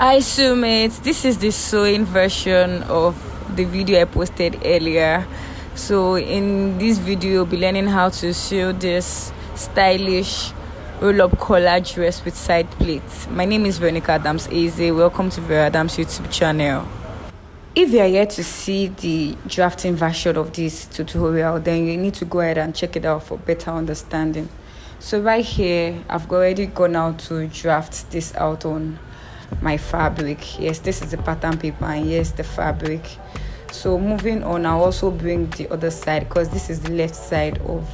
Hi Sumates, this is the sewing version of the video I posted earlier. So in this video you'll be learning how to sew this stylish roll-up collar dress with side pleats. My name is Veronica Adams Eze. Welcome to Vera Adams YouTube channel. If you are yet to see the drafting version of this tutorial, then you need to go ahead and check it out for better understanding. So right here I've already gone out to draft this out on my fabric. Yes, this is the pattern paper, and yes, the fabric. So moving on, I'll also bring the other side because this is the left side of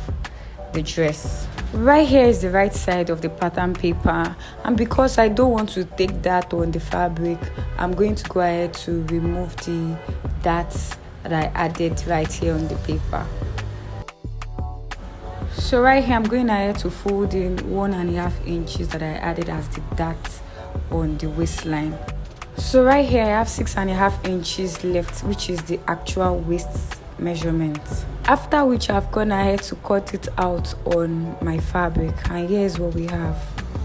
the dress. Right here is the right side of the pattern paper, and because I don't want to take that on the fabric, I'm going to go ahead to remove the darts that I added right here on the paper. So right here I'm going ahead to fold in 1.5 inches that I added as the darts on the waistline. So right here I have 6.5 inches left, which is the actual waist measurement, after which I've gone ahead to cut it out on my fabric, and here's what we have.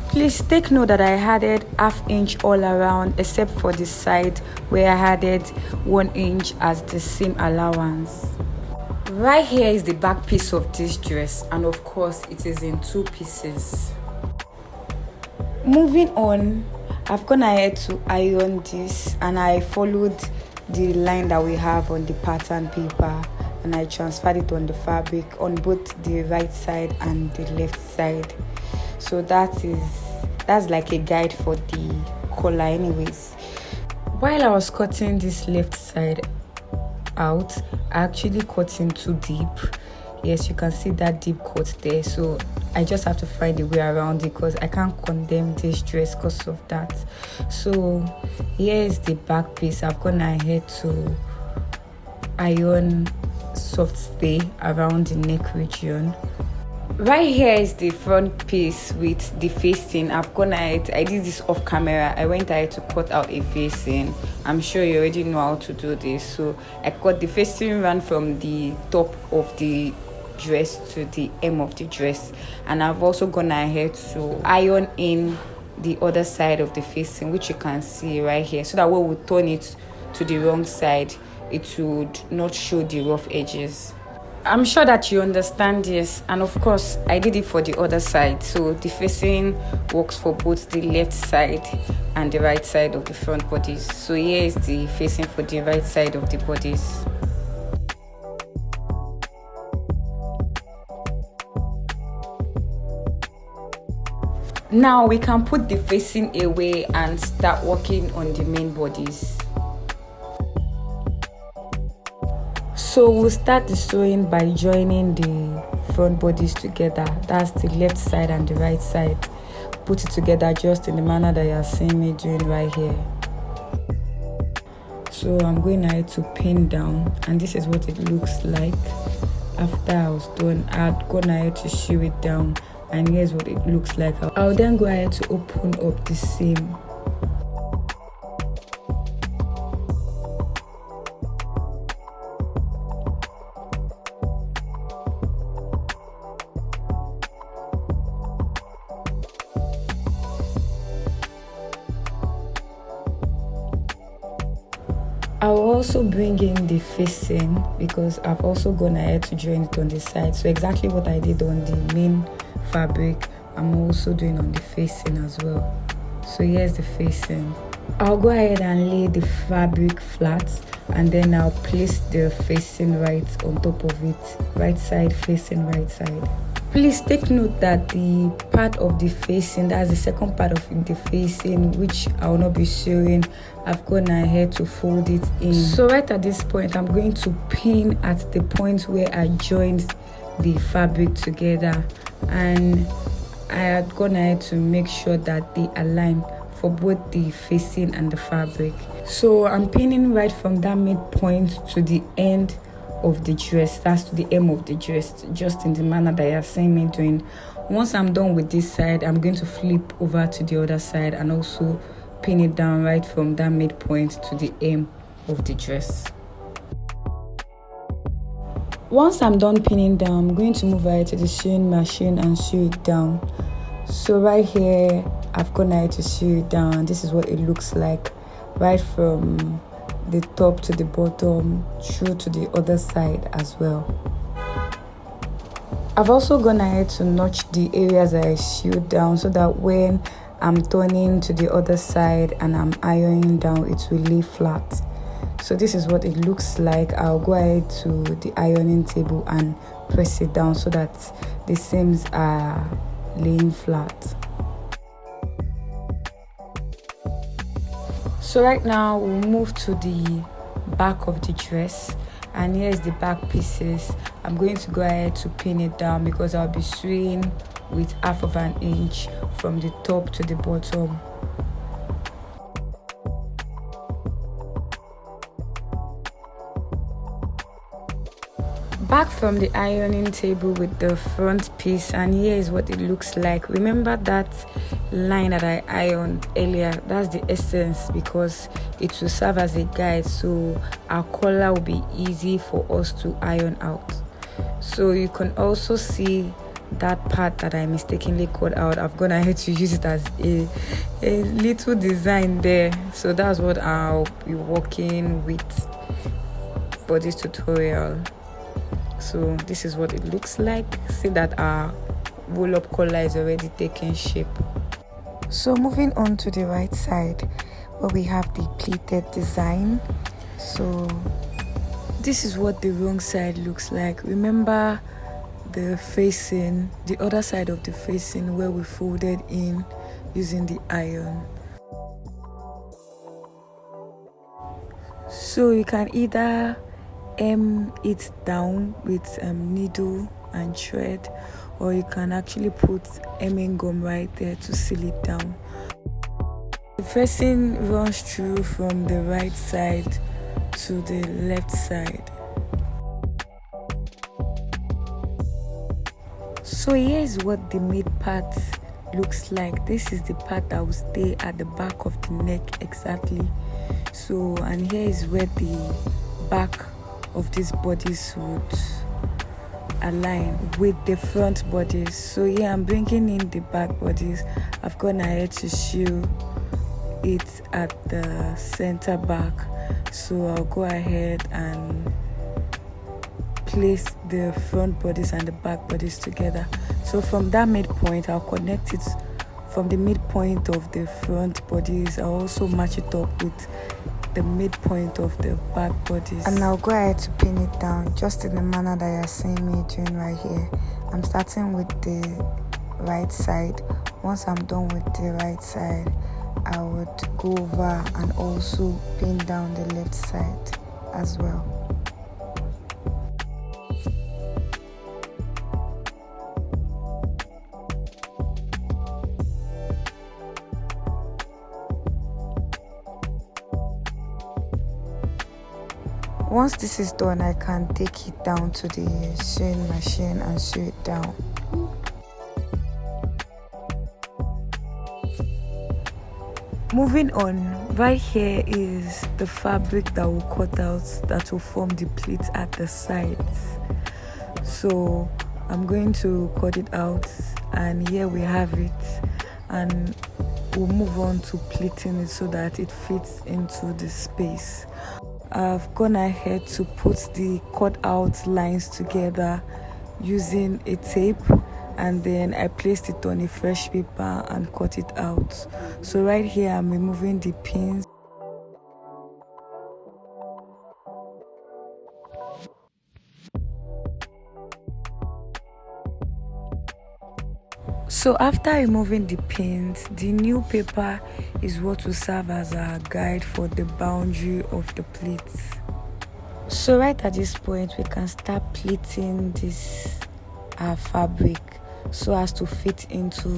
Please take note that I added 1/2 inch all around except for the side where I added 1 inch as the seam allowance. Right here is the back piece of this dress, and of course it is in 2 pieces. Moving on, I've gone ahead to iron this, and I followed the line that we have on the pattern paper, and I transferred it on the fabric on both the right side and the left side. So that's like a guide for the collar anyways. While I was cutting this left side out, I actually cut in too deep. Yes, you can see that deep cut there, so I just have to find a way around it because I can't condemn this dress because of that. So here is the back piece. I've gone ahead to iron soft stay around the neck region. Right here is the front piece with the facing. I've gone ahead, I did this off camera. I went ahead to cut out a facing. I'm sure you already know how to do this. So I cut the facing, ran from the top of the dress to the hem of the dress, and I've also gone ahead to iron in the other side of the facing, which you can see right here, so that when we turn it to the wrong side, it would not show the rough edges. I'm sure that you understand this, and of course I did it for the other side, so the facing works for both the left side and the right side of the front bodies. So here is the facing for the right side of the bodies. Now we can put the facing away and start working on the main bodies. So we'll start the sewing by joining the front bodies together. That's the left side and the right side. Put it together just in the manner that you are seeing me doing right here. So I'm going ahead to pin down, and this is what it looks like after I was done. I'd gone ahead to sew it down, and here's what it looks like. I'll then go ahead to open up the seam. I'll also bring in the facing because I've also gone ahead to join it on the side. So exactly what I did on the main fabric, I'm also doing on the facing as well. So here's the facing. I'll go ahead and lay the fabric flat, and then I'll place the facing right on top of it. Right side facing right side. Please take note that the part of the facing, that's the second part of the facing, which I will not be sewing, I've gone ahead to fold it in. So right at this point, I'm going to pin at the point where I joined the fabric together, and I had gone ahead to make sure that they align for both the facing and the fabric. So I'm pinning right from that midpoint to the end of the dress, that's to the hem of the dress, just in the manner that you're seeing me doing. Once I'm done with this side, I'm going to flip over to the other side and also pin it down right from that midpoint to the hem of the dress. Once I'm done pinning down, I'm going to move ahead to the sewing machine and sew it down. So right here I've gone ahead to sew it down. This is what it looks like, right from the top to the bottom, through to the other side as well. I've also gone ahead to notch the areas that I sewed down so that when I'm turning to the other side and I'm ironing down, it will lay flat. So this is what it looks like. I'll go ahead to the ironing table and press it down so that the seams are laying flat. So right now we'll move to the back of the dress, and here is the back pieces. I'm going to go ahead to pin it down because I'll be sewing with 1/2 inch from the top to the bottom. Back from the ironing table with the front piece, and here is what it looks like. Remember that line that I ironed earlier? That's the essence, because it will serve as a guide, so our collar will be easy for us to iron out. So you can also see that part that I mistakenly cut out. I've gone ahead to use it as a little design there. So that's what I'll be working with for this tutorial. So this is what it looks like. See that our roll-up collar is already taking shape. So moving on to the right side, where we have the pleated design. So this is what the wrong side looks like. Remember the facing, the other side of the facing where we folded in using the iron. So you can either hem it down with needle and thread, or you can actually put hemming gum right there to seal it down. The facing runs through from the right side to the left side. So here is what the mid part looks like. This is the part that will stay at the back of the neck exactly. So, and here is where the back of this bodice would align with the front bodice. So here I'm bringing in the back bodice. I've gone ahead to sew it at the center back. So I'll go ahead and place the front bodice and the back bodice together. So from that midpoint, I'll connect it from the midpoint of the front bodice. I'll also match it up with the midpoint of the back bodice, and I'll go ahead to pin it down just in the manner that you're seeing me doing right here. I'm starting with the right side. Once I'm done with the right side, I would go over and also pin down the left side as well. Once this is done, I can take it down to the sewing machine and sew it down. Moving on, right here is the fabric that we'll cut out that will form the pleats at the sides. So I'm going to cut it out, and here we have it, and we'll move on to pleating it so that it fits into the space. I've gone ahead to put the cut out lines together using a tape, and then I placed it on a fresh paper and cut it out. So right here I'm removing the pins. So after removing the pins, the new paper is what will serve as a guide for the boundary of the pleats. So right at this point, we can start pleating this fabric so as to fit into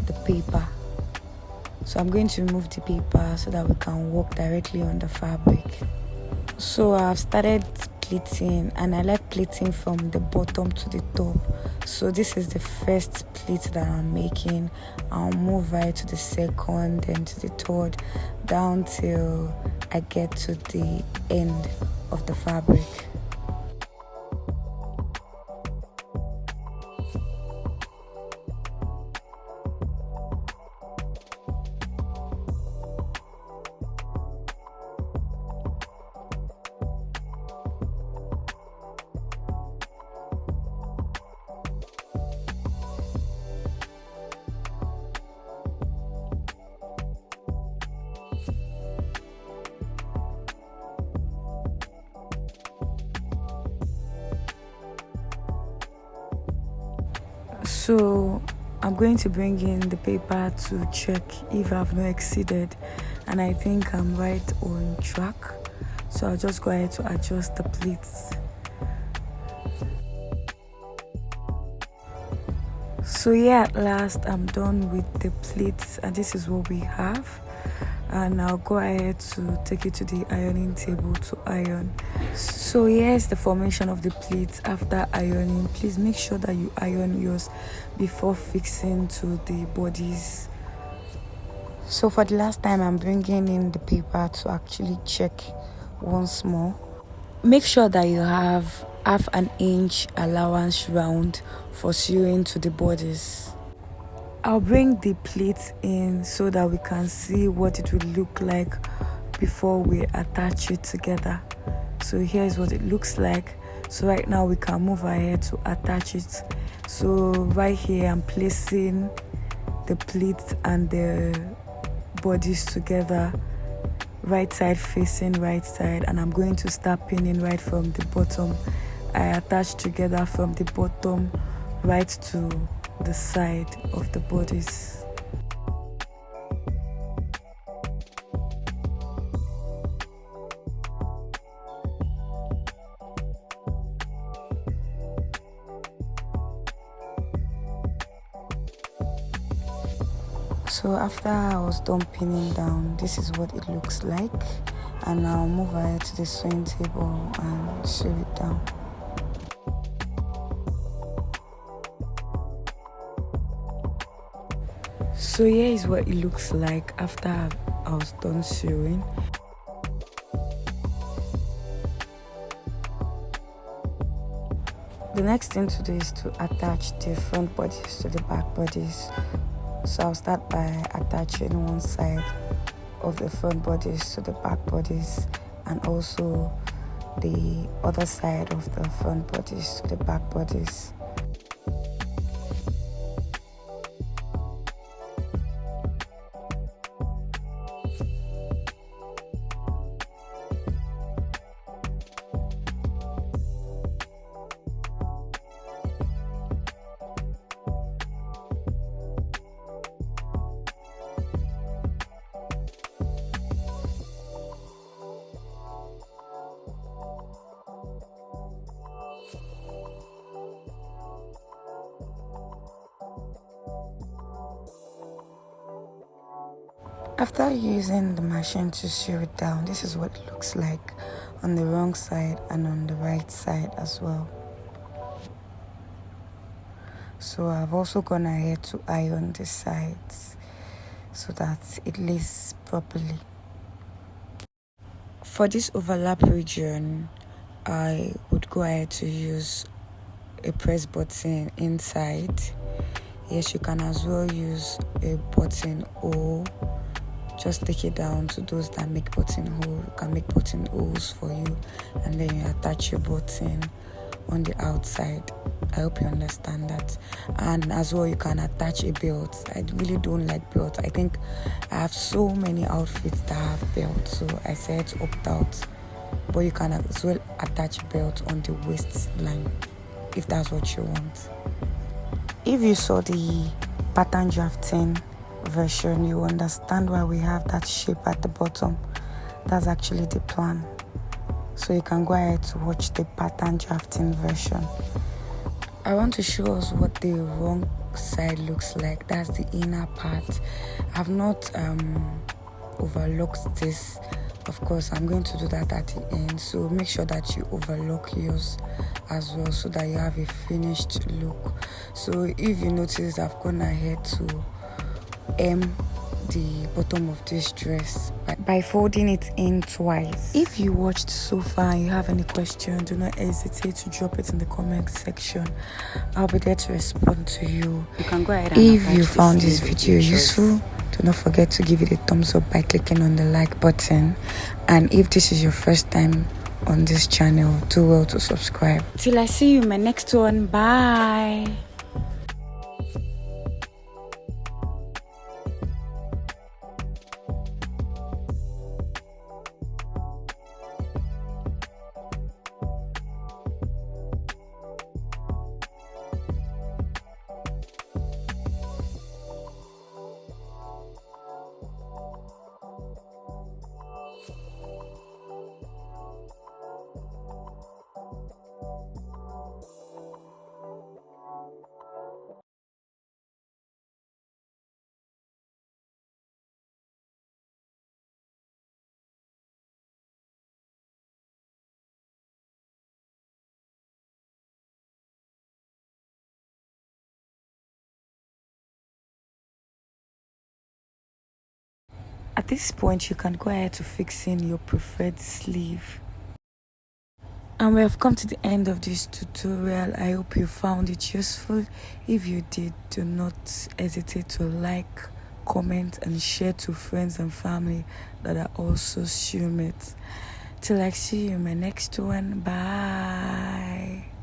the paper. So I'm going to remove the paper so that we can work directly on the fabric. So I've started pleating, and I like pleating from the bottom to the top. So this is the first pleat that I'm making. I'll move right to the second, then to the third, down till I get to the end of the fabric. So I'm going to bring in the paper to check if I've not exceeded, and I think I'm right on track. So I'll just go ahead to adjust the pleats. So yeah, at last I'm done with the pleats, and this is what we have. And I'll go ahead to take it to the ironing table to iron. So here's the formation of the pleats after ironing. Please make sure that you iron yours before fixing to the bodies. So for the last time, I'm bringing in the paper to actually check once more. Make sure that you have half an inch allowance round for sewing to the bodies. I'll bring the pleats in so that we can see what it will look like before we attach it together. So here's what it looks like. So right now we can move ahead to attach it. So right here I'm placing the pleats and the bodies together, right side facing right side, and I'm going to start pinning right from the bottom. I attach together from the bottom right to the side of the bodies. So after I was done pinning down, this is what it looks like, and I'll move ahead to the sewing table and sew it down. So here is what it looks like after I was done sewing. The next thing to do is to attach the front bodies to the back bodies. So I'll start by attaching one side of the front bodies to the back bodies, and also the other side of the front bodies to the back bodies. After using the machine to sew it down, this is what it looks like on the wrong side and on the right side as well. So I've also gone ahead to iron the sides so that it lays properly. For this overlap region, I would go ahead to use a press button inside. Yes, you can as well use a button hole. Just take it down to those that make button hole. You can make button holes for you, and then you attach your button on the outside. I hope you understand that. And as well, you can attach a belt. I really don't like belts. I think I have so many outfits that have belts, so I said to opt out. But you can as well attach a belt on the waistline if that's what you want. If you saw the pattern drafting version, you understand why we have that shape at the bottom. That's actually the plan. So you can go ahead to watch the pattern drafting version. I want to show us what the wrong side looks like. That's the inner part. I've not overlocked this. Of course, I'm going to do that at the end. So make sure that you overlock yours as well so that you have a finished look. So if you notice, I've gone ahead to hem the bottom of this dress by folding it in twice. If you watched so far and you have any question, do not hesitate to drop it in the comment section. I'll be there to respond to you. You can go ahead and if you found this video useful, do not forget to give it a thumbs up by clicking on the like button. And if this is your first time on this channel, do well to subscribe. Till I see you in my next one. Bye. At this point, you can go ahead to fix in your preferred sleeve. And we have come to the end of this tutorial. I hope you found it useful. If you did, do not hesitate to like, comment, and share to friends and family that are also shoemates. Till I see you in my next one. Bye.